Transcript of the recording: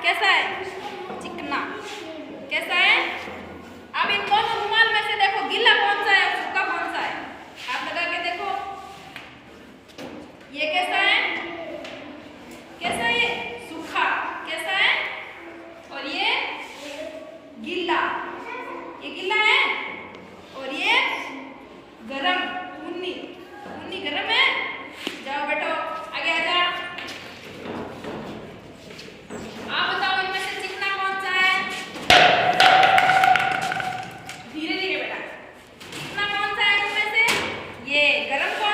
कैसा है? चिकना। कैसा है? अब इन दोनों रुमाल में से देखो गीला कौन सा है और सूखा कौन सा है? हाथ लगा के देखो। ये कैसा है? कैसा है ये? सूखा। कैसा है? और ये गीला। ये गीला है और ये गरम। ऊनी। ऊनी गरम है। जाओ बैठो, आगे आ जाओ। आप बताओ इनमें से चिकना कौन सा है? धीरे धीरे बेटा। चिकना कौन सा है इनमें से? ये गरम कौन